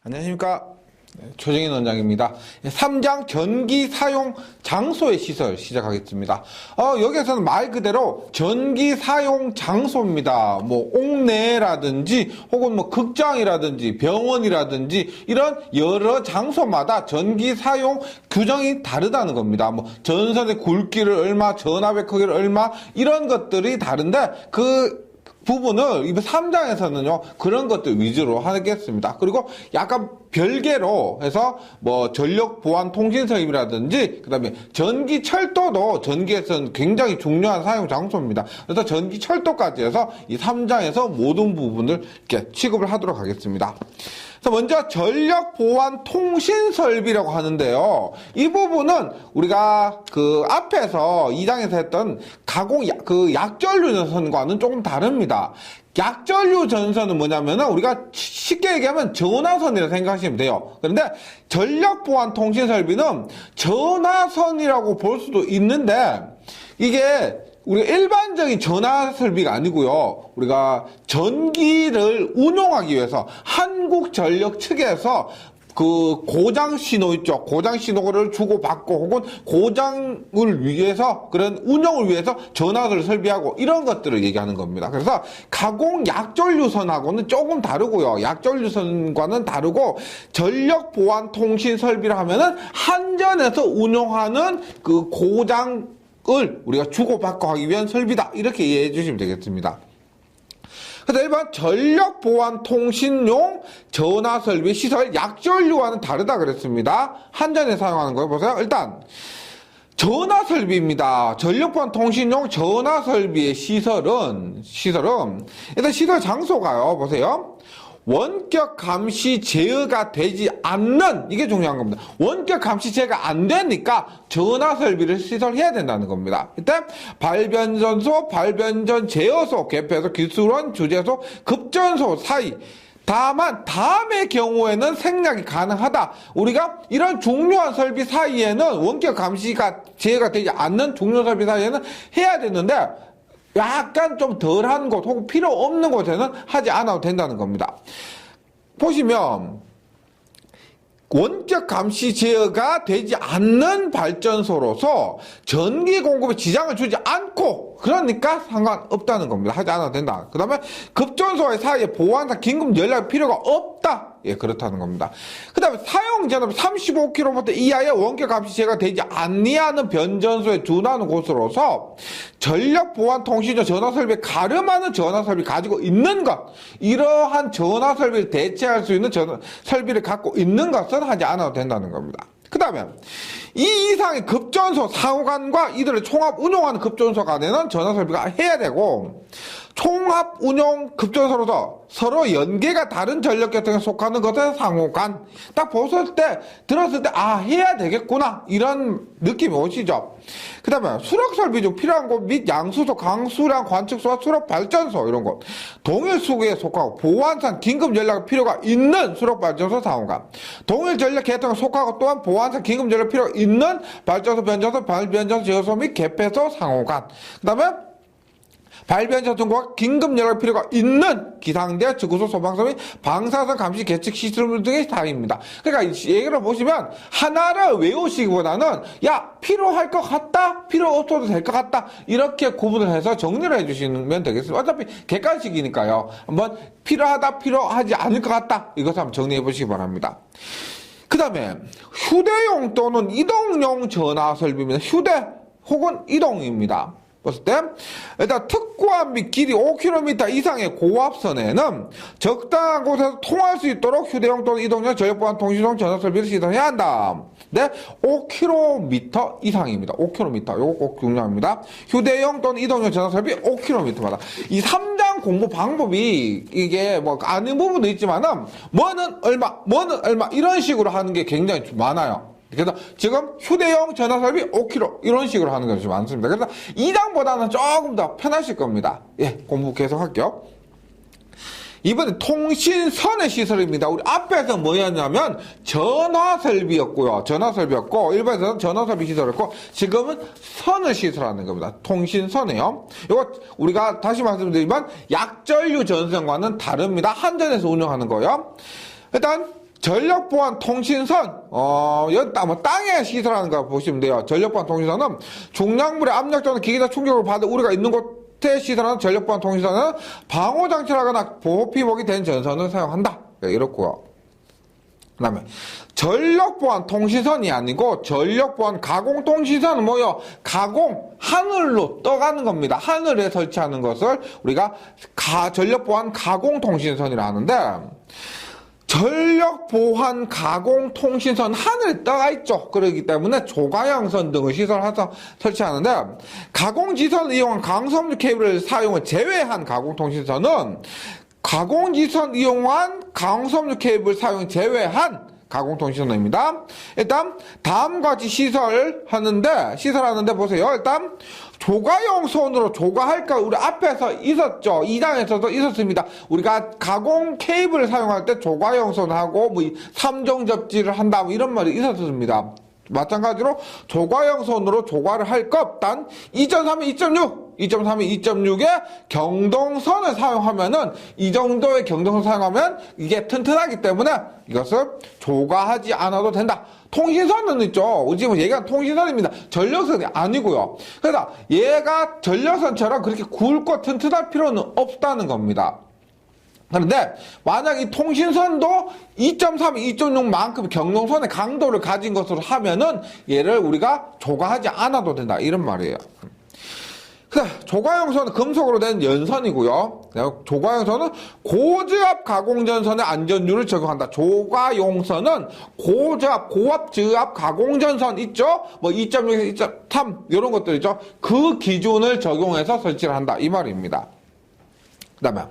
안녕하십니까. 최정인 원장입니다. 3장 전기 사용 장소의 시설 시작하겠습니다. 여기에서는 말 그대로 전기 사용 장소입니다. 뭐 옥내라든지 혹은 뭐 극장이라든지 병원이라든지 이런 여러 장소마다 전기 사용 규정이 다르다는 겁니다. 뭐 전선의 굵기를 얼마, 전압의 크기를 얼마 이런 것들이 다른데 그 부분을 이번 3장에서는요, 그런 것들 위주로 하겠습니다. 그리고 약간 별개로 해서 뭐 전력 보안 통신 설비라든지 그다음에 전기 철도도 전기에서는 굉장히 중요한 사용 장소입니다. 그래서 전기 철도까지 해서 이 3장에서 모든 부분을 이렇게 취급을 하도록 하겠습니다. 그래서 먼저 전력 보안 통신 설비라고 하는데요. 이 부분은 우리가 그 앞에서 2장에서 했던 약전류 전선과는 조금 다릅니다. 약전류 전선은 뭐냐면은 우리가 쉽게 얘기하면 전화선이라고 생각하시면 돼요. 그런데 전력 보안 통신 설비는 전화선이라고 볼 수도 있는데 이게 우리가 일반적인 전화 설비가 아니고요. 우리가 전기를 운용하기 위해서 한국전력 측에서 그 고장 신호 있죠. 고장 신호를 주고받고 혹은 고장을 위해서 그런 운영을 위해서 전화를 설비하고 이런 것들을 얘기하는 겁니다. 그래서 가공 약전류선하고는 조금 다르고요. 약전류선과는 다르고 전력 보안 통신 설비라 하면은 한전에서 운영하는 그 고장 을 우리가 주고받고 하기 위한 설비다 이렇게 이해해 주시면 되겠습니다. 그래서 일반 전력 보안 통신용 전화 설비 시설 약전류와는 다르다 그랬습니다. 한전에 사용하는 거예요. 보세요. 일단 전화 설비입니다. 전력 보안 통신용 전화 설비의 시설은 일단 시설 장소가요. 보세요. 원격 감시 제어가 되지 않는, 이게 중요한 겁니다. 원격 감시 제어가 안 되니까 전화 설비를 시설해야 된다는 겁니다. 일단 발변전소, 발변전 제어소, 개폐소, 기술원, 주제소, 급전소 사이. 다만 다음의 경우에는 생략이 가능하다. 우리가 이런 중요한 설비 사이에는 원격 감시가 제어가 되지 않는 중요한 설비 사이에는 해야 되는데 약간 좀 덜한 곳 혹은 필요 없는 곳에는 하지 않아도 된다는 겁니다. 보시면 원격 감시 제어가 되지 않는 발전소로서 전기 공급에 지장을 주지 않고 그러니까 상관없다는 겁니다. 하지 않아도 된다. 그 다음에 급전소와의 사이에 보안상 긴급 연락이 필요가 없다. 예, 그렇다는 겁니다. 그 다음에 사용 전압 35km 이하의 원격 감시 제어가 되지 아니하는 변전소에 준하는 곳으로서 전력 보안 통신용 전화 설비에 가름하는 전화 설비 가지고 있는 것, 이러한 전화 설비를 대체할 수 있는 전화 설비를 갖고 있는 것은 하지 않아도 된다는 겁니다. 그 다음에 이 이상의 급전소 상호간과 이들을 총합 운용하는 급전소 간에는 전화 설비가 해야 되고, 총합 운용 급전소로서 서로 연계가 다른 전력 계통에 속하는 것은 상호간. 딱 들었을 때, 해야 되겠구나. 이런 느낌이 오시죠? 그 다음에 수력 설비 중 필요한 곳 및 양수소, 강수량 관측소와 수력 발전소, 이런 곳. 동일 수구에 속하고 보안상 긴급 연락 필요가 있는 수력 발전소 상호간. 동일 전력 계통에 속하고 또한 보안상 긴급 연락 필요가 있는 발전소, 변전소, 발변전소, 제어소 및 개폐소 상호간. 그 다음에 발변전 정보가 긴급 연락 필요가 있는 기상대, 지구소, 소방서 및 방사선 감시 계측 시스템 등의 사입니다. 그러니까 얘기를 보시면 하나를 외우시기보다는 필요할 것 같다, 필요 없어도 될 것 같다, 이렇게 구분을 해서 정리를 해주시면 되겠습니다. 어차피 객관식이니까요. 한번 필요하다, 필요하지 않을 것 같다, 이것을 한번 정리해 보시기 바랍니다. 그 다음에 휴대용 또는 이동용 전화 설비입니다. 휴대 혹은 이동입니다. 봤을 때 일단 특구함 및 길이 5km 이상의 고압선에는 적당한 곳에서 통할 수 있도록 휴대용 또는 이동용 전력 보안 통신용 전화 설비를 시설해야 한다. 네, 5km 이상입니다. 5km. 이거 꼭 중요합니다. 휴대용 또는 이동용 전화 설비 5km마다. 이 3장 공부 방법이 이게 뭐 아는 부분도 있지만은 뭐는 얼마 이런 식으로 하는 게 굉장히 많아요. 그래서 지금 휴대용 전화 설비 5km 이런 식으로 하는 것이 많습니다. 그래서 2장보다는 조금 더 편하실 겁니다. 예, 공부 계속 할게요. 이번에 통신선의 시설입니다. 우리 앞에서 뭐였냐면 전화 설비였고요. 전화 설비였고 일반에서는 전화 설비 시설이었고 지금은 선을 시설하는 겁니다. 통신선이요. 이거 우리가 다시 말씀드리면 약전류 전선과는 다릅니다. 한전에서 운영하는 거요. 일단 전력 보안 통신선, 여기 땅에 시설하는 거 보시면 돼요. 전력 보안 통신선은 중량물의 압력 또는 기계적 충격을 받을 우려가 있는 곳에 시설하는 전력 보안 통신선은 방호 장치를 하거나 보호 피복이 된 전선을 사용한다. 이렇고요. 그 다음에 전력 보안 통신선이 아니고 전력 보안 가공 통신선은 뭐요? 하늘로 떠가는 겁니다. 하늘에 설치하는 것을 우리가 전력 보안 가공 통신선이라 하는데, 전력 보안 가공 통신선 하늘에 떠가 있죠. 그렇기 때문에 조가형선 등을 시설해서 설치하는데, 가공지선을 이용한 강섬유 케이블을 사용을 제외한 가공 통신선은 가공지선 이용한 강섬유 케이블 사용 제외한 가공통신선입니다. 일단 다음과 같이 시설하는데 보세요. 일단 조가용 선으로 조가할까 우리 앞에서 있었죠. 2장에서도 있었습니다. 우리가 가공 케이블을 사용할 때 조가용 선하고 뭐 3종 접지를 한다 뭐 이런 말이 있었습니다. 마찬가지로 조가형 선으로 조가를 할 것, 단 2.3에 2.6, 2.3에 2.6의 경동선을 사용하면은, 이 정도의 경동선 사용하면 이게 튼튼하기 때문에 이것을 조가하지 않아도 된다. 통신선은 있죠. 지금 얘가 통신선입니다. 전력선이 아니고요. 그래서 얘가 전력선처럼 그렇게 굵고 튼튼할 필요는 없다는 겁니다. 그런데 만약 이 통신선도 2.3, 2.6만큼 경동선의 강도를 가진 것으로 하면은 얘를 우리가 조가하지 않아도 된다. 이런 말이에요. 조가형선은 금속으로 된 연선이고요. 조가형선은 고저압 가공전선의 안전율을 적용한다. 조가용선은 고압 저압 가공전선 있죠? 뭐 2.6에서 2.3 이런 것들 있죠? 그 기준을 적용해서 설치를 한다. 이 말입니다. 그 다음에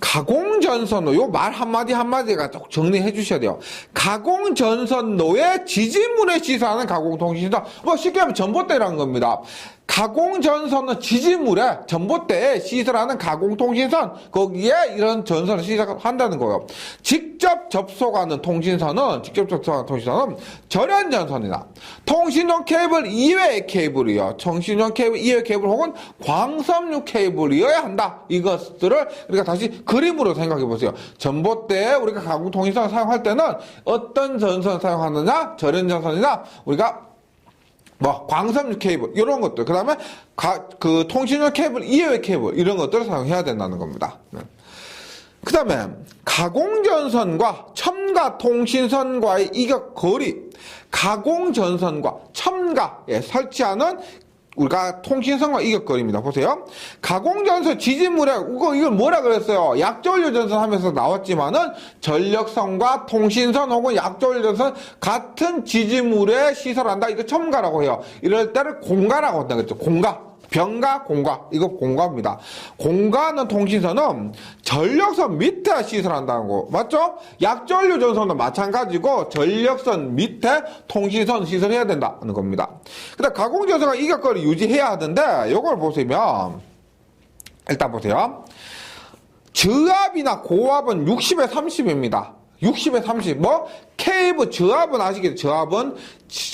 가공전선로, 요 말 한마디가 꼭 정리해 주셔야 돼요. 가공전선로의 지지물에 시설하는 가공통신선, 뭐 쉽게 하면 전봇대라는 겁니다. 가공전선은 지지물에 전봇대에 시설하는 가공통신선, 거기에 이런 전선을 시설한다는 거예요. 직접 접속하는 통신선은 절연전선이나 통신용 케이블 이외의 케이블이요. 통신용 케이블 이외의 케이블 혹은 광섬유 케이블이어야 한다. 이것들을 우리가 다시 그림으로 생각해 보세요. 전봇대에 우리가 가공통신선을 사용할 때는 어떤 전선을 사용하느냐? 절연전선이나 우리가 광섬유 케이블, 이런 것들. 그 다음에, 통신용 케이블 이외의 케이블, 이런 것들을 사용해야 된다는 겁니다. 그 다음에, 가공전선과 첨가 통신선과의 이격 거리, 가공전선과 첨가에 설치하는 우리가 통신선과 이격거리입니다. 보세요. 가공전선 지지물에, 이걸 뭐라 그랬어요? 약전류전선 하면서 나왔지만은, 전력선과 통신선 혹은 약전류전선 같은 지지물에 시설한다. 이거 첨가라고 해요. 이럴 때를 공가라고 한다 그랬죠. 병가, 공가. 이거 공가입니다. 공가는 통신선은 전력선 밑에 시설한다는 거. 맞죠? 약전류 전선도 마찬가지고 전력선 밑에 통신선 시설해야 된다는 겁니다. 그 다음 가공전선과 이격거리 유지해야 하는데, 요걸 보시면, 일단 보세요. 저압이나 고압은 60에 30입니다. 60에 30. 케이블 저압은 아시겠죠? 저압은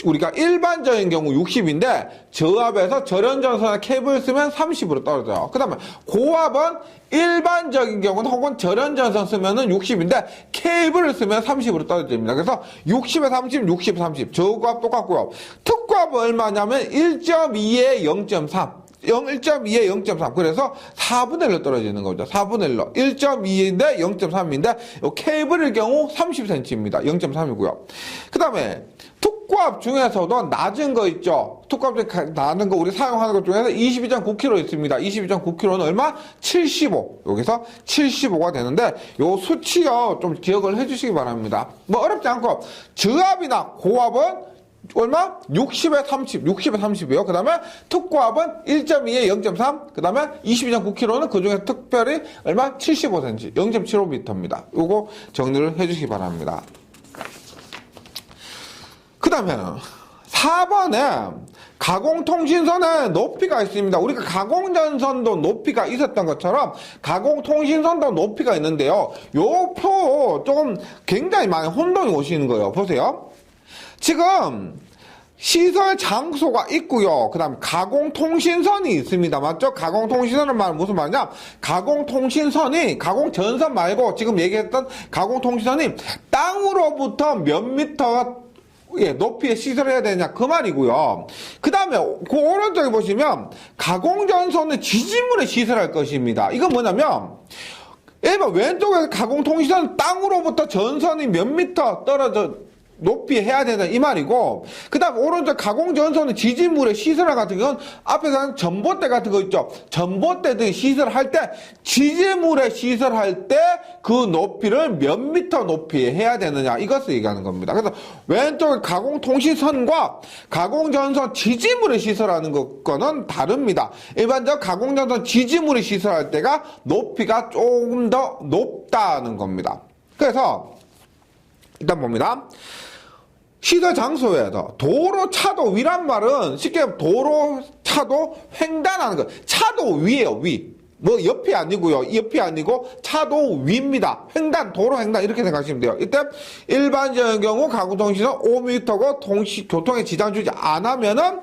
우리가 일반적인 경우 60인데 저압에서 절연전선에 케이블을 쓰면 30으로 떨어져요. 그 다음에 고압은 일반적인 경우는 혹은 절연전선 쓰면은 60인데 케이블을 쓰면 30으로 떨어집니다. 그래서 60에 30, 60에 30. 저고압 똑같고요. 특고압은 얼마냐면 1.2에 0.3. 1.2에 0.3. 그래서 4분의 1로 떨어지는 거죠. 4분의 1로. 1.2인데 0.3인데, 케이블의 경우 30cm입니다. 0.3이고요. 그 다음에, 특고압 중에서도 낮은 거 있죠. 특고압 중에 낮은 거 우리 사용하는 것 중에서 22.9kg 있습니다. 22.9kg는 얼마? 75. 여기서 75가 되는데, 요 수치요. 좀 기억을 해주시기 바랍니다. 어렵지 않고, 저압이나 고압은 얼마? 60에 30, 60에 30이요. 그 다음에 특고압은 1.2에 0.3, 그 다음에 22.9kg는 그 중에 특별히 얼마? 75cm, 0.75m입니다. 요거 정리를 해주시기 바랍니다. 그 다음에 4번에 가공통신선의 높이가 있습니다. 우리가 가공전선도 높이가 있었던 것처럼 가공통신선도 높이가 있는데요. 요 표 조금 굉장히 많이 혼동이 오시는 거예요. 보세요. 지금 시설 장소가 있고요. 그 다음에 가공통신선이 있습니다. 맞죠? 가공통신선은 무슨 말이냐? 가공통신선이, 가공전선 말고 지금 얘기했던 가공통신선이 땅으로부터 몇 미터 높이에 시설해야 되냐 그 말이고요. 그 다음에 그 오른쪽에 보시면 가공전선은 지지물에 시설할 것입니다. 이건 뭐냐면 일반 왼쪽에서 가공통신선은 땅으로부터 전선이 몇 미터 떨어져 높이 해야 된다 이 말이고, 그 다음 오른쪽 가공전선은 지지물의 시설 같은 경우는 앞에서는 전봇대 같은 거 있죠. 전봇대들이 시설할 때 지지물에 시설할 때 그 높이를 몇 미터 높이에 해야 되느냐 이것을 얘기하는 겁니다. 그래서 왼쪽의 가공통신선과 가공전선 지지물에 시설하는 것과는 다릅니다. 일반적 가공전선 지지물에 시설할 때가 높이가 조금 더 높다는 겁니다. 그래서 일단 봅니다. 시설 장소에서 도로 차도 위란 말은 쉽게 도로 차도 횡단하는 거. 차도 위에요, 위. 뭐 옆이 아니고요. 옆이 아니고 차도 위입니다. 횡단, 도로 횡단 이렇게 생각하시면 돼요. 이때 일반적인 경우 가공통신은 5m고 교통에 지장 주지 않으면은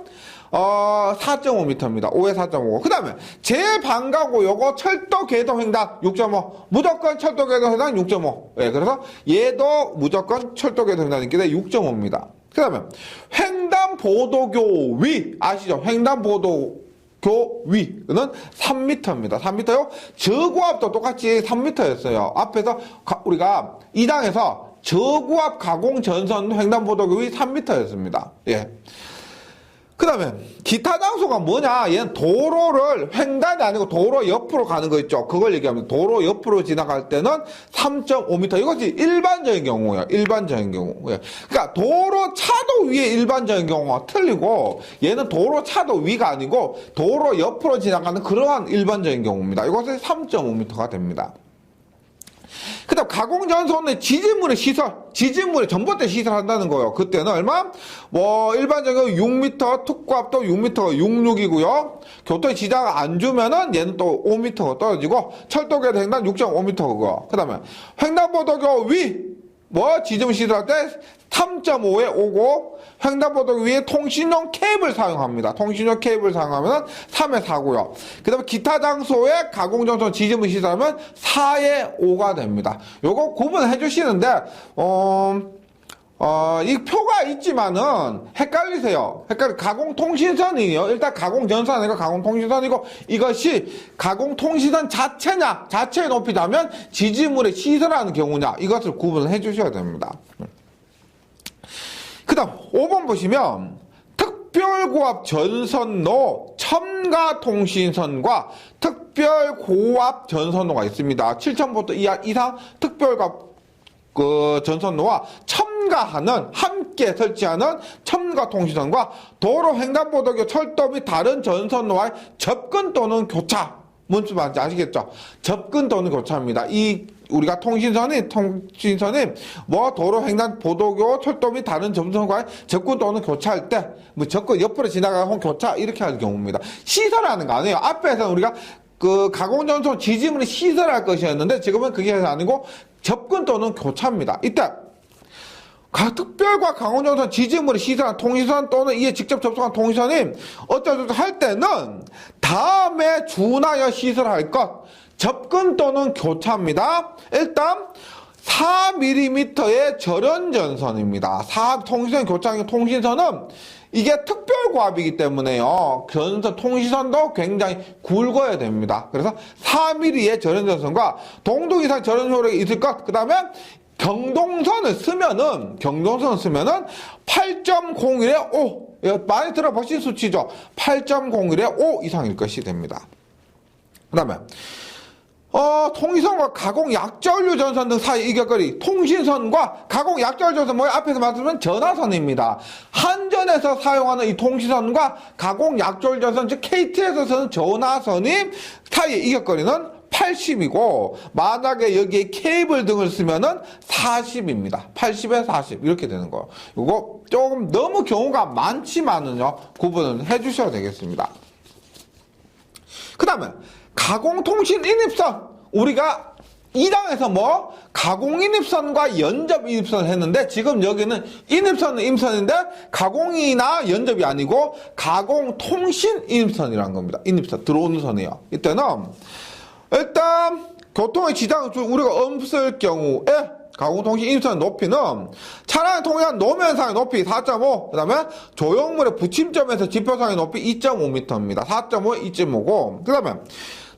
4.5m입니다. 5에 4.5. 그 다음에 제방가고 요거 철도 궤도 횡단 6.5. 무조건 철도 궤도 횡단 6.5. 예, 그래서 얘도 무조건 철도 궤도 횡단이기 때문에 6.5입니다. 그 다음에 횡단보도교 위 아시죠? 횡단보도교 위는 3m입니다. 3m요. 저고압도 똑같이 3m였어요. 앞에서 우리가 2장에서 저고압 가공전선 횡단보도교 위 3m였습니다. 예. 그 다음에 기타 장소가 뭐냐? 얘는 도로를 횡단이 아니고 도로 옆으로 가는 거 있죠. 그걸 얘기합니다. 도로 옆으로 지나갈 때는 3.5m. 이것이 일반적인 경우예요. 일반적인 경우. 그러니까 도로 차도 위에 일반적인 경우가 틀리고 얘는 도로 차도 위가 아니고 도로 옆으로 지나가는 그러한 일반적인 경우입니다. 이것은 3.5m가 됩니다. 그 다음 가공전선의 지지물의 시설, 지지물의 전봇대 시설한다는 거예요. 그때는 얼마? 뭐 일반적으로 6m, 특고압도 6m가 66이고요. 교통에 지장을 안 주면은 얘는 또 5m가 떨어지고 철도궤도 횡단 6.5m고. 그 다음에 횡단보도교 위 뭐 지지물 시설할 때 3.5에 5고 횡단보도 위에 통신용 케이블 사용합니다. 통신용 케이블 사용하면 3에 4고요. 그 다음에 기타 장소에 가공전선 지지물 시설하면 4에 5가 됩니다. 요거 구분해 주시는데 이 표가 있지만은 헷갈리세요. 가공통신선이에요. 일단 가공전선 아니고 가공통신선이고 이것이 가공통신선 자체냐, 자체의 높이다면 지지물에 시설하는 경우냐 이것을 구분을 해 주셔야 됩니다. 그 다음 5번 보시면 특별고압 전선로 첨가통신선과 특별고압 전선로가 있습니다. 7,000V 이상 특별고압 전선로와 첨가하는 함께 설치하는 첨가통신선과 도로 횡단보도교 철도 및 다른 전선로와의 접근 또는 교차. 뭔지 말인지 아시겠죠? 접근 또는 교차입니다. 이 우리가 통신선이 뭐 도로 횡단보도교 철도 및 다른 전선과의 접근 또는 교차할 때 뭐 접근 옆으로 지나가고 교차 이렇게 할 경우입니다. 시설하는 거 아니에요. 앞에서는 우리가 그 가공전선 지지물을 시설할 것이었는데 지금은 그게 아니고 접근 또는 교차입니다. 이때 특별과 가공전선 지지물을 시설한 통신선 또는 이에 직접 접속한 통신선이 어쩌고 할 때는 다음에 준하여 시설할 것 접근 또는 교차입니다. 일단 4mm의 절연전선입니다. 통신선 교차형 통신선은 이게 특별고압이기 때문에요. 통신선도 굉장히 굵어야 됩니다. 그래서 4mm의 절연전선과 동동 이상 절연 효력이 있을 것. 그 다음에 경동선을 쓰면은 8.01에 5. 많이 들어보신 수치죠. 8.01에 5 이상일 것이 됩니다. 그 다음에 통신선과 가공약전류 전선 등 사이 이격거리, 통신선과 가공약전류 전선, 뭐 앞에서 말씀드린 전화선입니다. 한전에서 사용하는 이 통신선과 가공약전류 전선, 즉 KT에서 쓰는 전화선이 사이의 이격거리는 80이고, 만약에 여기에 케이블 등을 쓰면은 40입니다. 80에 40. 이렇게 되는 거예요. 이거 조금 너무 경우가 많지만은요, 구분을 해 주셔야 되겠습니다. 그 다음에, 가공통신 인입선. 우리가 2장에서 뭐 가공인입선과 연접인입선을 했는데 지금 여기는 인입선은 인입선인데 가공이나 연접이 아니고 가공통신인입선이라는 겁니다. 인입선 들어오는 선이에요. 이때는 일단 교통의 지장 우리가 없을 경우에 가공통신 인입선 높이는 차량을 통한 노면상의 높이 4.5, 그 다음에 조형물의 붙임점에서 지표상의 높이 2.5m입니다. 4.5, 2.5고, 그 다음에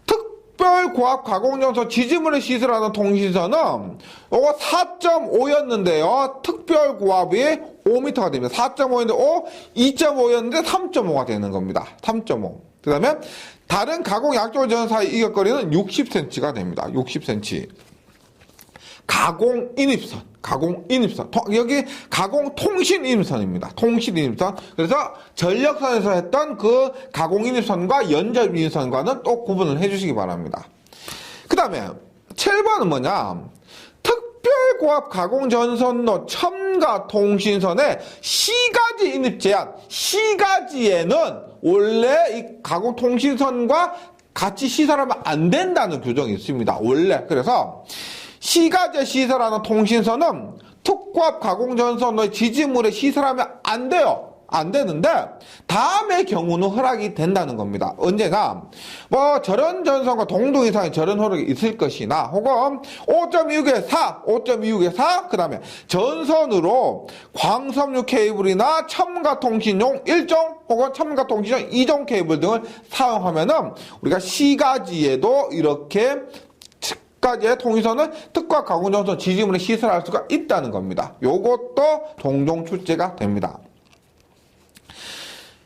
특별고압 가공전선 지지물을 시설하는 통신선은 요거 4.5였는데요. 특별고압이 5m가 됩니다. 4.5였는데 2.5였는데 3.5가 되는 겁니다. 3.5. 그 다음에 다른 가공 약조 전선 사이 이격거리는 60cm가 됩니다. 60cm. 가공인입선. 여기 가공통신인입선입니다. 통신인입선. 그래서 전력선에서 했던 그 가공인입선과 연접인입선과는 또 구분을 해주시기 바랍니다. 그 다음에 7번은 뭐냐? 특별고압 가공전선로 첨가통신선의 시가지 인입 제한. 시가지에는 원래 이 가공통신선과 같이 시설하면 안 된다는 규정이 있습니다. 원래. 그래서 시가지에 시설하는 통신선은 특고압 가공전선의 지지물에 시설하면 안 돼요. 안 되는데 다음의 경우는 허락이 된다는 겁니다. 언제나 뭐 저런 전선과 동등 이상의 저런 허락이 있을 것이나 혹은 5.26에 4, 5.26에 4, 그 다음에 전선으로 광섬유 케이블이나 첨가통신용 1종 혹은 첨가통신용 2종 케이블 등을 사용하면은 우리가 시가지에도 이렇게 까지의 통신선은 특과 가공전선 지지물에 시설할 수가 있다는 겁니다. 요것도 종종 출제가 됩니다.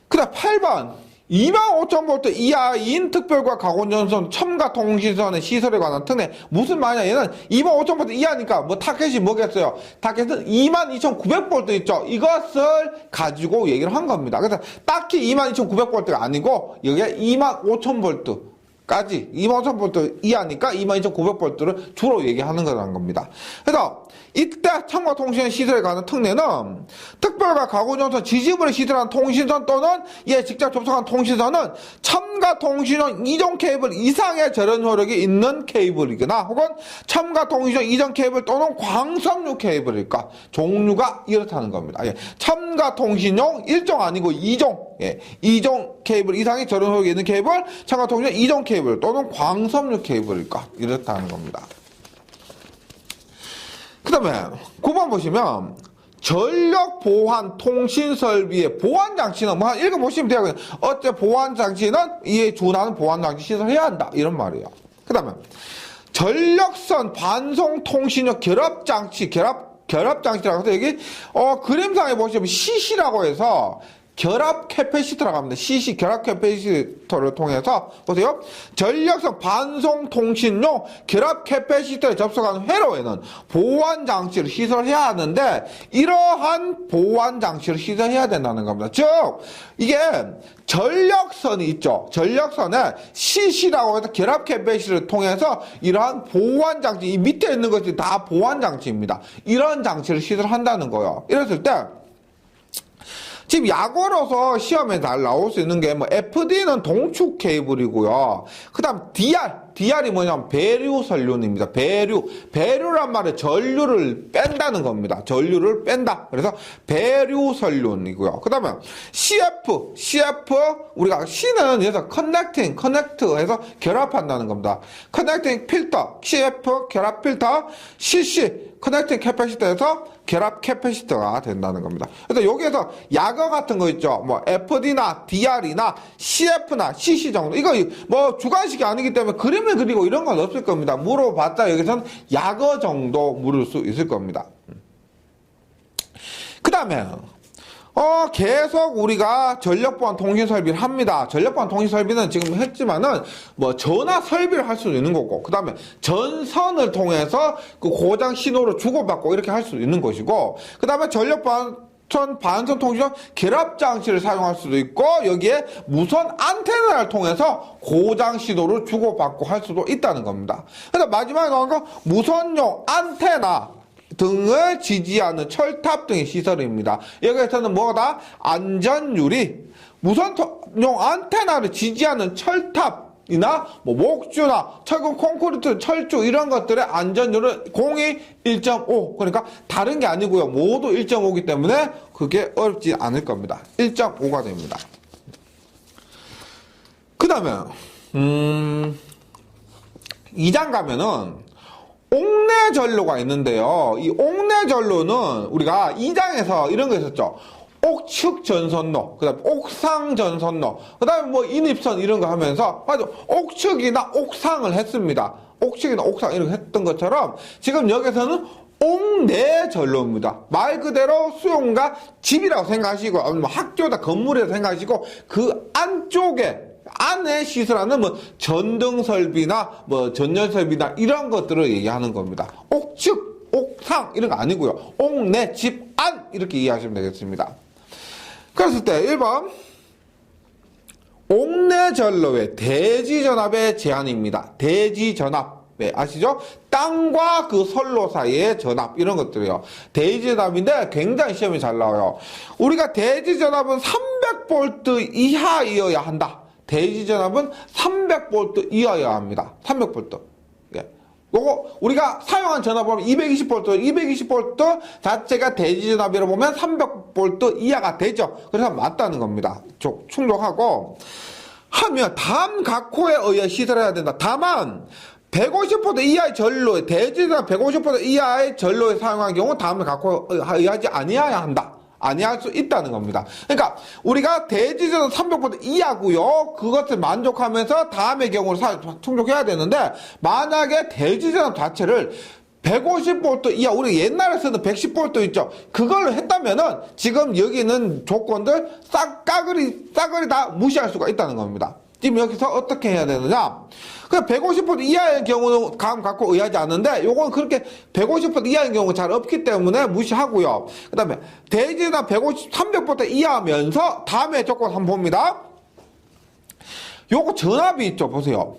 그 다음 8번 25,000V 이하인 특별과 가공전선 첨가 통신선의 시설에 관한 특례. 무슨 말이냐? 얘는 25,000V 이하니까 뭐 타켓이 뭐겠어요? 타켓은 22,900V 있죠. 이것을 가지고 얘기를 한 겁니다. 그래서 딱히 22,900V가 아니고 여기에 25,000V 까지 25,000V 이하니까 22,900V를 주로 얘기하는 거라는 겁니다. 그래서 이때 첨가통신 시설에 관한 특례는 특별과 가공전선 지지물에 시설한 통신선 또는 이에 직접 접속한 통신선은 첨가통신용 2종 케이블 이상의 절연 효력이 있는 케이블이거나 혹은 첨가통신용 2종 케이블 또는 광섬유 케이블일까 종류가 이렇다는 겁니다. 첨가통신용 1종 아니고 2종 2종 케이블 이상의 절연 효력이 있는 케이블, 첨가통신용 2종 케이블 또는 광섬유 케이블일까 이렇다는 겁니다. 그 다음에 9번 보시면 전력 보완 통신 설비의 보완 장치는 뭐 읽어보시면 돼요. 어째 보완 장치는 이에 준하는 보완 장치 시설해야 한다 이런 말이에요. 그 다음에 전력선 반송 통신용 결합 장치 결합장치라고 해서 여기 그림상에 보시면 CC라고 해서 결합 캐패시터라고 합니다. CC 결합 캐패시터를 통해서 보세요. 전력선 반송 통신용 결합 캐패시터에 접속하는 회로에는 보완 장치를 시설해야 하는데 이러한 보완 장치를 시설해야 된다는 겁니다. 즉 이게 전력선이 있죠. 전력선에 CC라고 해서 결합 캐패시터를 통해서 이러한 보완 장치, 이 밑에 있는 것이 다 보완 장치입니다. 이런 장치를 시설한다는 거예요. 이랬을 때 지금 약어로서 시험에 잘 나올 수 있는 게 뭐 FD는 동축 케이블이고요. 그 다음 DR이 뭐냐면 배류 선륜입니다. 배류란 말은 전류를 뺀다는 겁니다. 전류를 뺀다. 그래서 배류 선륜이고요. 그 다음에 CF 우리가 C는 여기서 커넥트 해서 결합한다는 겁니다. 커넥팅 필터, CF 결합 필터, CC 커넥팅 캐패시터에서 결합 캐패시터가 된다는 겁니다. 그래서 여기에서 약어 같은 거 있죠. 뭐 FD나 DR이나 CF나 CC 정도. 이거 뭐 주관식이 아니기 때문에 그림을 그리고 이런 건 없을 겁니다. 물어봤자 여기서는 약어 정도 물을 수 있을 겁니다. 그 다음에 계속 우리가 전력보안 통신 설비를 합니다. 전력보안 통신 설비는 지금 했지만은 뭐 전화 설비를 할 수도 있는 거고, 그 다음에 전선을 통해서 그 고장 신호를 주고받고 이렇게 할 수도 있는 것이고, 그 다음에 반선 통신용 결합 장치를 사용할 수도 있고, 여기에 무선 안테나를 통해서 고장 신호를 주고받고 할 수도 있다는 겁니다. 그래서 마지막에 나온 거 무선용 안테나 등을 지지하는 철탑 등의 시설입니다. 여기에서는 뭐다? 안전유리, 무선용 안테나를 지지하는 철탑, 이나 뭐 목주나 철근 콘크리트 철조 이런 것들의 안전율은 공이 1.5 그러니까 다른 게 아니고요 모두 1.5이기 때문에 그게 어렵지 않을 겁니다. 1.5가 됩니다. 그 다음에 2장 가면은 옥내전로가 있는데요. 이 옥내전로는 우리가 2장에서 이런 거 있었죠. 옥측전선로, 그 다음에 옥상전선로, 그 다음에 뭐 인입선 이런 거 하면서 맞아 옥측이나 옥상을 했습니다. 옥측이나 옥상 이런 거 했던 것처럼 지금 여기서는 옥내전로입니다. 말 그대로 수용가 집이라고 생각하시고 아니면 학교다 건물이라고 생각하시고 그 안에 시설하는 뭐 전등 설비나 뭐 전열 설비나 이런 것들을 얘기하는 겁니다. 옥측, 옥상 이런 거 아니고요. 옥내, 집, 안 이렇게 이해하시면 되겠습니다. 그랬을 때 1번 옥내전로의 대지전압의 제한입니다. 대지전압 아시죠? 땅과 그 선로 사이의 전압 이런 것들이요. 대지전압인데 굉장히 시험이 잘 나와요. 우리가 대지전압은 300V 이하이어야 한다. 대지전압은 300V 이하여야 합니다. 300V. 예. 요거 우리가 사용한 전압 보면 220V 자체가 대지전압이라 보면 300V 이하가 되죠. 그래서 맞다는 겁니다. 충족하고 하면 다음 각호에 의해 시설해야 된다. 다만 150V 이하의 전로에 대지전압 150V 이하의 전로에 사용한 경우 다음 각호에 의하지 아니어야 한다. 아니할 수 있다는 겁니다. 그러니까 우리가 대지전압 300V 이하고요. 그것을 만족하면서 다음의 경우로 충족해야 되는데 만약에 대지전압 자체를 150V 이하 우리 옛날에 쓰는 110V 있죠. 그걸로 했다면은 지금 여기 있는 조건들 싸그리 다 무시할 수가 있다는 겁니다. 지금 여기서 어떻게 해야 되느냐? 그 150V 이하의 경우는 감 갖고 의하지 않는데 요건 그렇게 150V 이하의 경우가 잘 없기 때문에 무시하고요. 그 다음에 대지나 300V 이하면서 다음에 조건 한번 봅니다. 요거 전압이 있죠. 보세요.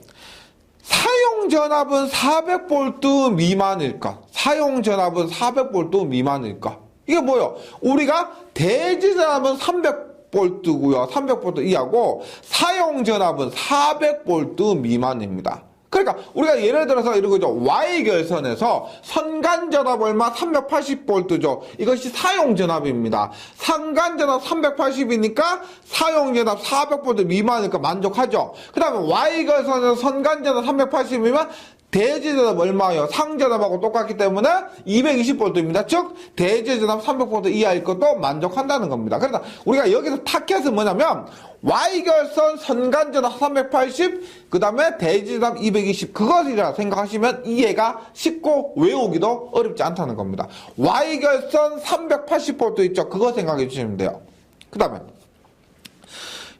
사용 전압은 400V 미만일까? 사용 전압은 400V 미만일까? 이게 뭐예요? 우리가 대지 전압은 300V고요. 300V 이하고 사용 전압은 400V 미만입니다. 그러니까 우리가 예를 들어서 이런 거죠. Y결선에서 선간전압 얼마? 380V죠. 이것이 사용전압입니다. 선간전압 380이니까 사용전압 400V 미만이니까 만족하죠. 그 다음에 Y결선에서 선간전압 380이면 대지전압 얼마예요? 상전압하고 똑같기 때문에 220V입니다. 즉 대지전압 300V 이하일 것도 만족한다는 겁니다. 그래서 우리가 여기서 타켓은 뭐냐면 Y결선 선간전압 380, 그 다음에 대지전압 220 그것이라 생각하시면 이해가 쉽고 외우기도 어렵지 않다는 겁니다. Y결선 380V 있죠? 그거 생각해 주시면 돼요. 그 다음에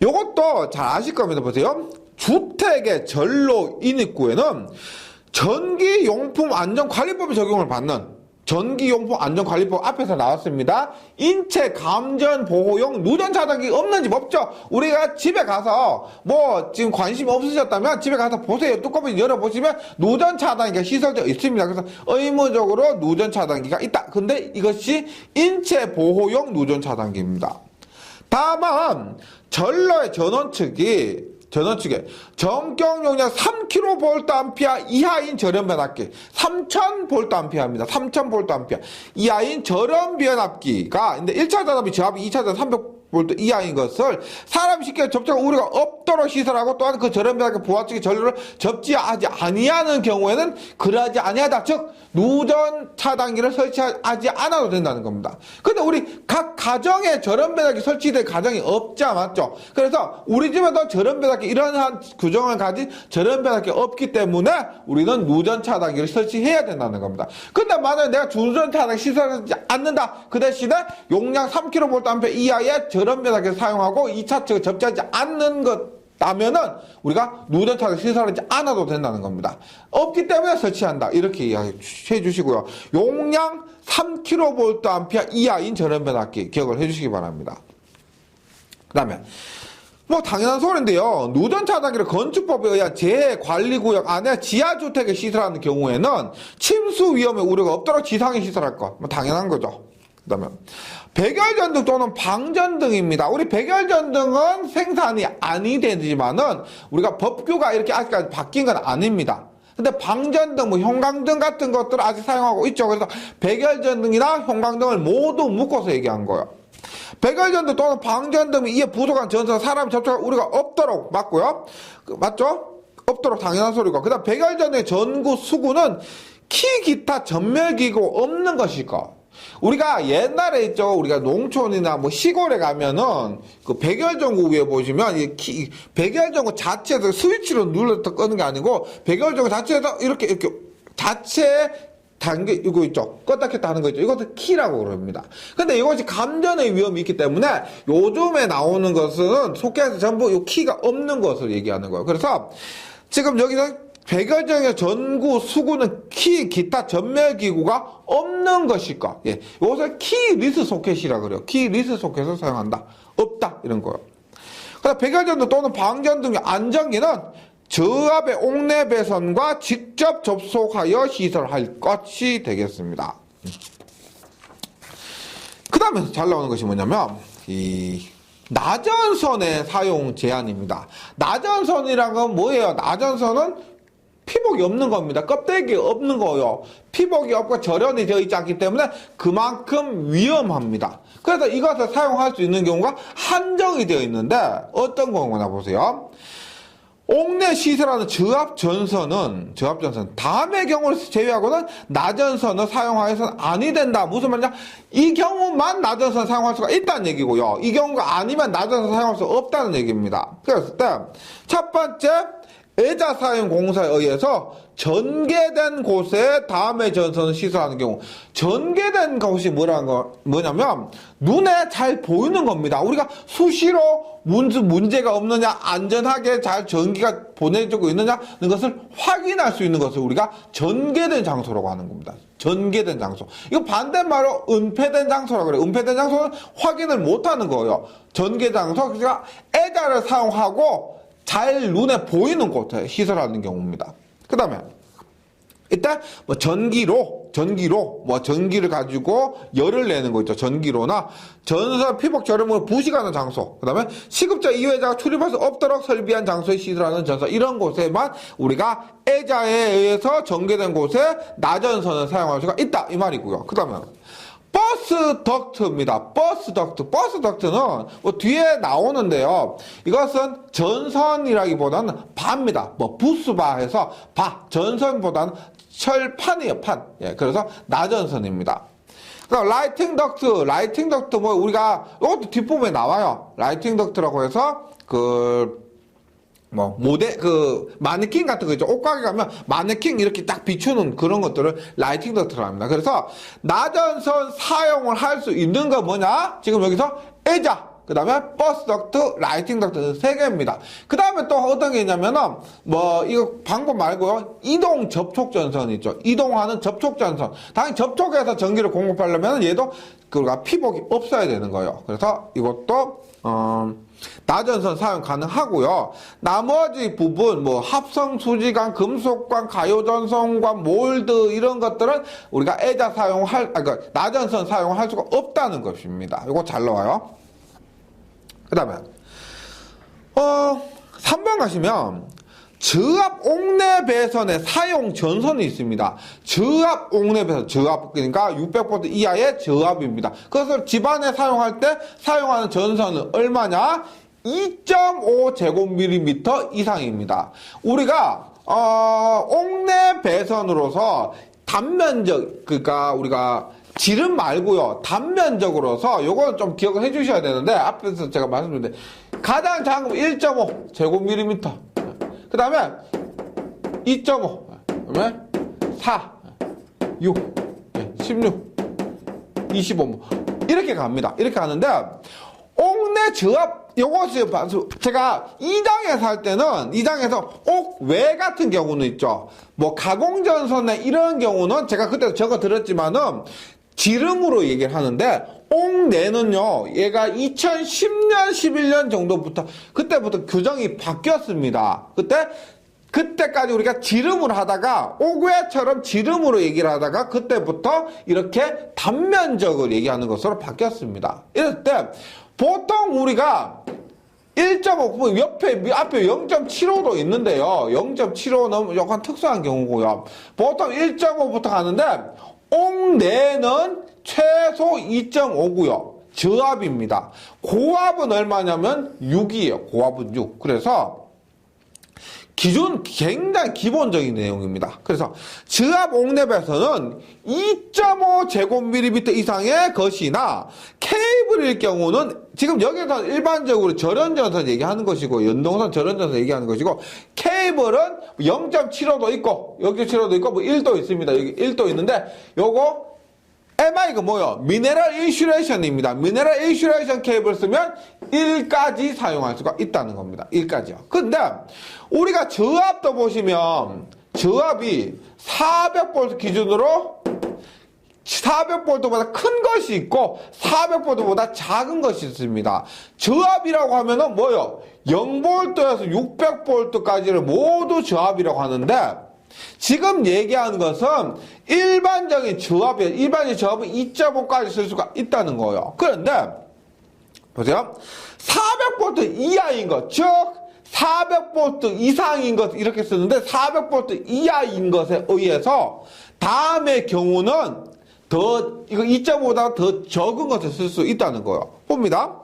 요것도 잘 아실 겁니다. 보세요. 주택의 전로 인입구에는 전기용품 안전관리법이 적용을 받는 전기용품 안전관리법 앞에서 나왔습니다. 인체 감전 보호용 누전 차단기 없는 집 없죠? 우리가 집에 가서 뭐 지금 관심이 없으셨다면 집에 가서 보세요. 뚜껑을 열어보시면 누전 차단기가 시설되어 있습니다. 그래서 의무적으로 누전 차단기가 있다. 근데 이것이 인체 보호용 누전 차단기입니다. 다만 전로의 전원 측에 전격 용량 3kVA 이하인 저렴 변압기 3000V입니다. 3000V 이하인 저렴 변압기가 근데 1차 전압이 저압이 2차 전압 300V 이하인 것을 사람이 쉽게 접촉할 우려가 없도록 시설하고 또한 그 저렴 변압기 부하측의 전류를 접지하지 아니하는 경우에는 그러하지 아니하다. 즉 누전 차단기를 설치하지 않아도 된다는 겁니다. 근데 우리 각 가정에 저렴 변압기 설치될 가정이 없죠, 맞죠? 그래서 우리 집에도 저렴 변압기 이러한 규정을 가진 저렴 변압기 없기 때문에 우리는 누전 차단기를 설치해야 된다는 겁니다. 근데 만약에 내가 누전 차단기 시설하지 않는다. 그 대신에 용량 3kVA 이하의 저렴 변압기를 사용하고 2차 측을 접지하지 않는 것 라면은 우리가 누전 차단기 시설하지 않아도 된다는 겁니다. 없기 때문에 설치한다. 이렇게 이야기해 주시고요. 용량 3kVA 이하인 저렴 변압기 기억을 해 주시기 바랍니다. 그 다음에 뭐 당연한 소리인데요. 누전 차단기를 건축법에 의한 재해관리구역 안에 지하주택에 시설하는 경우에는 침수 위험의 우려가 없도록 지상에 시설할 것. 뭐 당연한 거죠. 그 다음에 백열전등 또는 방전등입니다. 우리 백열전등은 생산이 아니 되지만은 우리가 법규가 이렇게 아직까지 바뀐 건 아닙니다. 근데 방전등, 뭐 형광등 같은 것들을 아직 사용하고 있죠. 그래서 백열전등이나 형광등을 모두 묶어서 얘기한 거예요. 백열전등 또는 방전등이 이에 부속한 전선, 사람 접촉할 우리가 없도록 맞고요. 맞죠? 없도록 당연한 소리고. 그 다음 백열전등의 전구, 수구는 키, 기타, 전멸기구 없는 것일까? 우리가 옛날에 있죠. 우리가 농촌이나 뭐 시골에 가면은 그 백열전구 위에 보시면 백열전구 자체에서 스위치로 눌러서 끄는 게 아니고 백열전구 자체에서 이렇게 자체 단계 이거 있죠. 껐다 켰다 하는 거 있죠. 이것도 키라고 그럽니다. 근데 이것이 감전의 위험이 있기 때문에 요즘에 나오는 것은 소켓에서 전부 이 키가 없는 것을 얘기하는 거예요. 그래서 지금 여기서 백열전의 전구, 수구는 키, 기타 전멸기구가 없는 것일까? 예. 이것을 키 리스 소켓이라 그래요. 키 리스 소켓을 사용한다. 없다. 이런 거예요. 그다음 백열전등 또는 방전등의 안전기는 저압의 옥내 배선과 직접 접속하여 시설할 것이 되겠습니다. 그 다음에 잘 나오는 것이 뭐냐면, 나전선의 사용 제한입니다. 나전선이란 건 뭐예요? 나전선은 피복이 없는 겁니다. 껍데기 없는 거요. 피복이 없고 절연이 되어 있지 않기 때문에 그만큼 위험합니다. 그래서 이것을 사용할 수 있는 경우가 한정이 되어 있는데 어떤 경우나 보세요. 옥내 시설하는 저압전선 다음의 경우를 제외하고는 나전선을 사용하여서는 아니 된다. 무슨 말이냐? 이 경우만 나전선 사용할 수가 있다는 얘기고요. 이 경우가 아니면 나전선 사용할 수 없다는 얘기입니다. 그랬을 때 첫 번째, 애자 사용 공사에 의해서 전개된 곳에 다음의 전선을 시설하는 경우, 전개된 곳이 뭐냐면 눈에 잘 보이는 겁니다. 우리가 수시로 문제가 없느냐, 안전하게 잘 전기가 보내지고 있느냐 는 것을 확인할 수 있는 것을 우리가 전개된 장소라고 하는 겁니다. 전개된 장소. 이거 반대말로 은폐된 장소라고 그래요. 은폐된 장소는 확인을 못하는 거예요. 전개 장소. 그러니까 애자를 사용하고 잘 눈에 보이는 곳에 시설하는 경우입니다. 그 다음에 일단 뭐 전기로 뭐 전기를 가지고 열을 내는 거 있죠. 전기로나 전선 피복 절음을 부식하는 장소. 그 다음에 시급자 이외자가 출입할 수 없도록 설비한 장소에 시설하는 전선. 이런 곳에만 우리가 애자에 의해서 전개된 곳에 나전선을 사용할 수가 있다. 이 말이고요. 그 다음에 버스 덕트입니다. 버스 덕트는 뭐 뒤에 나오는데요. 이것은 전선이라기보다는 바입니다. 뭐 부스바 해서 전선보다는 철판이에요. 판. 예, 그래서 나전선입니다. 그다음 라이팅 덕트 뭐 우리가 이것도 뒷부분에 나와요. 라이팅 덕트라고 해서 마네킹 같은 거 있죠. 옷가게 가면 마네킹 이렇게 딱 비추는 그런 것들을 라이팅 덕트라고 합니다. 그래서 나전선 사용을 할 수 있는 거 뭐냐? 지금 여기서 애자, 그 다음에 버스 덕트, 라이팅 덕트 3개입니다. 그 다음에 또 어떤 게 있냐면은, 이거 방법 말고요. 이동 접촉 전선 있죠. 이동하는 접촉 전선. 당연히 접촉해서 전기를 공급하려면 얘도 피복이 없어야 되는 거예요. 그래서 이것도, 나전선 사용 가능하고요. 나머지 부분 합성 수지관, 금속관, 가요전선관, 몰드 이런 것들은 우리가 애자 나전선 사용할 수가 없다는 것입니다. 이거 잘 나와요. 그다음에 3번 가시면 저압 옥내 배선의 사용 전선이 있습니다. 저압 옥내 배선, 그러니까 600V 이하의 저압입니다. 그것을 집안에 사용할 때 사용하는 전선은 얼마냐? 2.5제곱밀리미터 이상입니다. 우리가 옥내 배선으로서 단면적, 그러니까 우리가 지름 말고요, 단면적으로서 요거는 좀 기억을 해주셔야 되는데 앞에서 제가 말씀드렸는데 가장 작은 거 1.5제곱밀리미터. 그 다음에 2.5, 그 다음에 4, 6, 16, 25, 이렇게 갑니다. 이렇게 가는데, 옥내 저압, 요것이, 제가 2장에서 할 때는, 2장에서 옥외 같은 경우는 있죠. 가공전선에 이런 경우는 제가 그때 적어 드렸지만은, 지름으로 얘기를 하는데, 옥내는요, 얘가 2010년, 11년 정도부터, 그때부터 규정이 바뀌었습니다. 그때 그때까지 우리가 지름을 하다가 오구에처럼 지름으로 얘기를 하다가 그때부터 이렇게 단면적을 얘기하는 것으로 바뀌었습니다. 이럴 때 보통 우리가 1.5 앞에 0.75도 있는데요. 0.75는 약간 특수한 경우고요. 보통 1.5부터 가는데 옥내는 최소 2.5고요. 저압입니다. 고압은 얼마냐면 6이에요. 고압은 6. 그래서 기준 굉장히 기본적인 내용입니다. 그래서 저압 옥랩에서는 2.5제곱밀리미터 이상의 것이나 케이블일 경우는 지금 여기서 일반적으로 절연전선 얘기하는 것이고 연동선 절연전선 얘기하는 것이고 케이블은 0.75도 있고 0.75도 있고 뭐 1도 있습니다. 여기 1도 있는데 요거 MI가 뭐요? 미네랄 인슐레이션입니다. 미네랄 인슐레이션 케이블 쓰면 1까지 사용할 수가 있다는 겁니다. 1까지요. 근데 우리가 저압도 보시면 저압이 400V 기준으로 400V보다 큰 것이 있고 400V보다 작은 것이 있습니다. 저압이라고 하면은 뭐요? 0V에서 600V까지를 모두 저압이라고 하는데 지금 얘기하는 것은 일반적인 저압이에요. 일반적인 저압은 2.5까지 쓸 수가 있다는 거예요. 그런데 보세요. 400V 이하인 것, 즉 400V 이상인 것 이렇게 쓰는데 400V 이하인 것에 의해서 다음의 경우는 이거 2.5보다 더 적은 것을 쓸 수 있다는 거예요. 봅니다.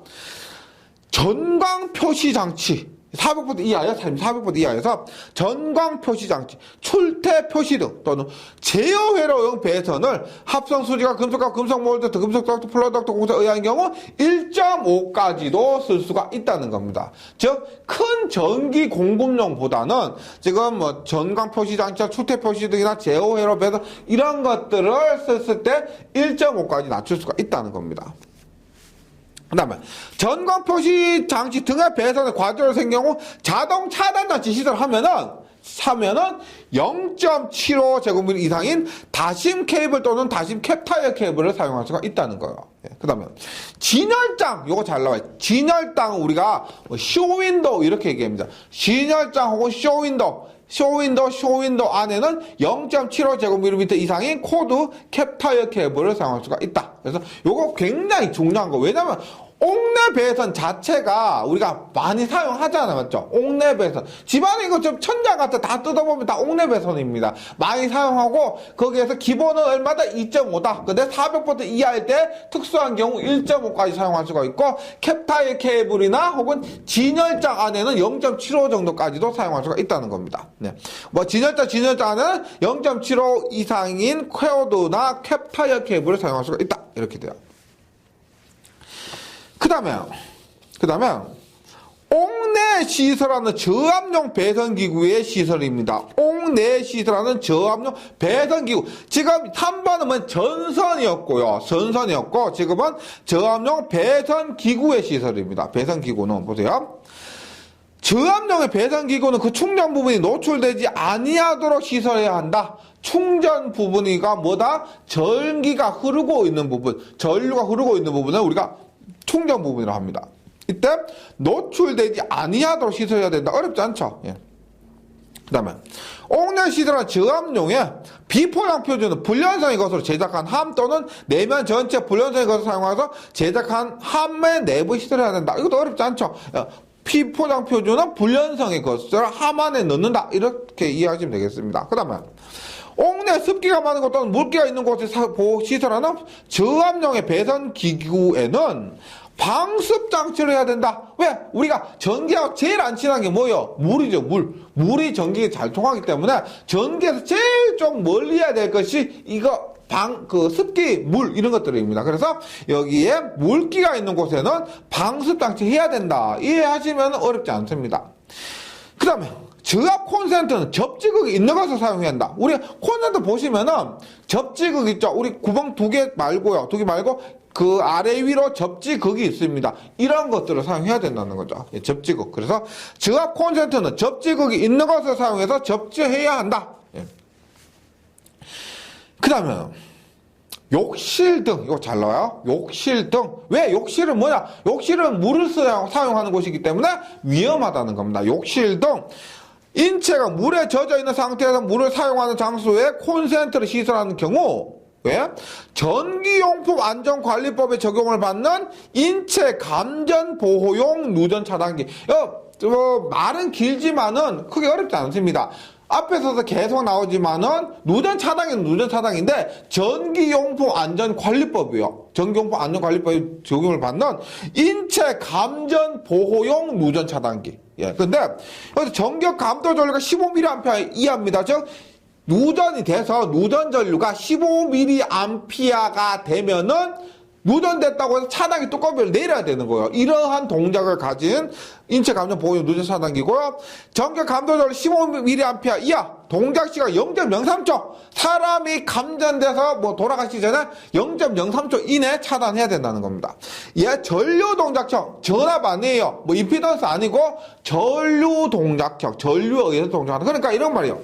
전광 표시 장치. 400V 이하에서 400V 이하에서 전광 표시 장치, 출퇴 표시 등 또는 제어 회로용 배선을 합성 수지가 금속과 금속 몰드, 금속 덕트, 플러덕트 공사에 의한 경우 1.5까지도 쓸 수가 있다는 겁니다. 즉, 큰 전기 공급용보다는 지금 뭐 전광 표시 장치, 출퇴 표시 등이나 제어 회로 배선 이런 것들을 썼을 때 1.5까지 낮출 수가 있다는 겁니다. 그 다음에 전광 표시 장치 등의 배선에 과도로 생긴 경우 자동 차단 장치 시설을 하면은 0.75제곱미터 이상인 다심 케이블 또는 다심 캡타이어 케이블을 사용할 수가 있다는 거예요. 그 다음에 진열장, 요거 잘 나와요. 진열장은 우리가 쇼윈도우 이렇게 얘기합니다. 진열장 혹은 쇼윈도우 안에는 0.75제곱미터 이상인 코드 캡타이어 케이블을 사용할 수가 있다. 그래서 요거 굉장히 중요한 거. 왜냐면 옥내 배선 자체가 우리가 많이 사용하잖아요. 맞죠? 옥내 배선. 집안에 이거 좀 천장 같은 다 뜯어보면 다 옥내 배선입니다. 많이 사용하고 거기에서 기본은 얼마다? 2.5다. 근데 400V 이하일 때 특수한 경우 1.5까지 사용할 수가 있고 캡타이어 케이블이나 혹은 진열장 안에는 0.75 정도까지도 사용할 수가 있다는 겁니다. 네. 뭐 진열장 안에는 0.75 이상인 퀘어드나 캡타이어 케이블을 사용할 수가 있다. 이렇게 돼요. 그 다음에 옥내 시설하는 저압용 배선기구의 시설입니다. 옥내 시설하는 저압용 배선기구. 지금 3번은 전선이었고 지금은 저압용 배선기구의 시설입니다. 배선기구는 보세요. 저압용의 배선기구는 그 충전 부분이 노출되지 아니하도록 시설해야 한다. 충전 부분이가 뭐다? 전기가 흐르고 있는 부분, 전류가 흐르고 있는 부분을 우리가 충전 부분이라고 합니다. 이때 노출되지 아니하도록 시설해야 된다. 어렵지 않죠? 예. 그 다음에 옥내 시설한 저압용의 비포장 표준은 불연성의 것으로 제작한 함 또는 내면 전체 불연성의 것을 사용해서 제작한 함의 내부 시설해야 된다. 이것도 어렵지 않죠? 비포장 표준은 불연성의 것을 함 안에 넣는다. 이렇게 이해하시면 되겠습니다. 그 다음에 옥내 습기가 많은 곳 또는 물기가 있는 곳에 시설하는 저압용의 배선기구에는 방습 장치를 해야 된다. 왜? 우리가 전기하고 제일 안 친한 게 뭐예요? 물이죠, 물. 물이 전기에 잘 통하기 때문에 전기에서 제일 좀 멀리 해야 될 것이 이거 습기, 물, 이런 것들입니다. 그래서 여기에 물기가 있는 곳에는 방습 장치 해야 된다. 이해하시면 어렵지 않습니다. 그 다음에 저압 콘센트는 접지극이 있는 것을 사용해야 한다. 우리 콘센트 보시면은 접지극 있죠? 우리 구멍 2개 말고요. 2개 말고 그 아래 위로 접지극이 있습니다. 이런 것들을 사용해야 된다는 거죠. 접지극. 그래서 저압 콘센트는 접지극이 있는 것을 사용해서 접지해야 한다. 그 다음에 욕실등, 이거 잘 나와요. 욕실등. 왜? 욕실은 뭐냐? 욕실은 물을 사용하는 곳이기 때문에 위험하다는 겁니다. 욕실등. 인체가 물에 젖어 있는 상태에서 물을 사용하는 장소에 콘센트를 시설하는 경우 왜? 전기용품 안전관리법에 적용을 받는 인체 감전보호용 누전 차단기. 말은 길지만은 크게 어렵지 않습니다. 앞에서도 계속 나오지만은 누전 차단기는 누전 차단기인데 전기용품 안전관리법이요. 전기용품 안전관리법에 적용을 받는 인체 감전 보호용 누전 차단기. 예. 근데 여기서 전격 감도 전류가 15mA 이하입니다. 즉 누전이 돼서 누전 전류가 15mA가 되면은 누전됐다고 해서 차단기 뚜껑을 내려야 되는 거예요. 이러한 동작을 가진 인체 감전 보호용 누전 차단기고요. 전격 감도 전류 15mA 이하, 동작 시간 0.03초. 사람이 감전돼서 뭐 돌아가시기 전에 0.03초 이내 차단해야 된다는 겁니다. 얘 전류 동작청, 전압 아니에요. 뭐 임피던스 아니고 전류 동작청, 전류에 의해서 동작하는. 그러니까 이런 말이에요.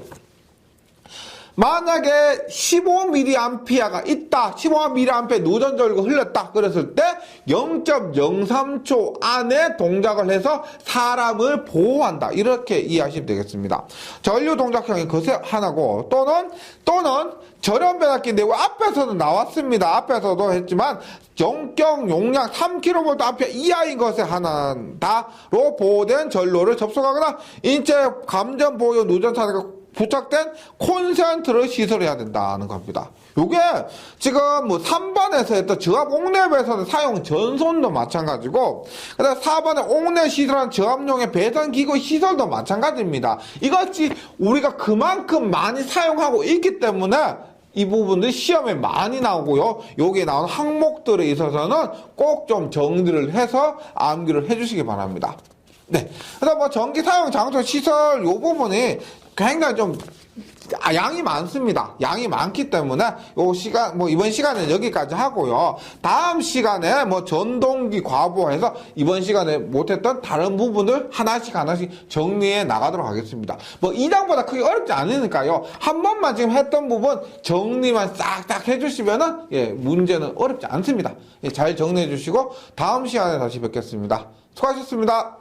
만약에 15mA가 있다, 15mA 누전 전류가 흘렀다 그랬을 때 0.03초 안에 동작을 해서 사람을 보호한다, 이렇게 이해하시면 되겠습니다. 전류 동작형이 그것이 하나고, 또는 절연 변압기인데 앞에서도 나왔습니다. 앞에서도 했지만 전격 용량 3kV 암페어 이하인 것에 한한다로 보호된 전로를 접속하거나 인체 감전 보호 누전 차단기가 부착된 콘센트를 시설해야 된다는 겁니다. 요게 지금 뭐 3번에서 했던 저압 옥랩에서는 사용 전선도 마찬가지고, 그다음 4번에 옥랩 시설한 저압용의 배선기구 시설도 마찬가지입니다. 이것이 우리가 그만큼 많이 사용하고 있기 때문에 이 부분들이 시험에 많이 나오고요. 여기에 나오는 항목들에 있어서는 꼭 좀 정리를 해서 암기를 해주시기 바랍니다. 네. 그다음 뭐 전기 사용 장소 시설 요 부분이 굉장히 좀 양이 많습니다. 양이 많기 때문에 요 시간 뭐 이번 시간에 여기까지 하고요. 다음 시간에 뭐 전동기 과부하해서 이번 시간에 못했던 다른 부분을 하나씩 정리해 나가도록 하겠습니다. 뭐 2장보다 크게 어렵지 않으니까요. 한 번만 지금 했던 부분 정리만 싹싹 해주시면은 문제는 어렵지 않습니다. 잘 정리해 주시고 다음 시간에 다시 뵙겠습니다. 수고하셨습니다.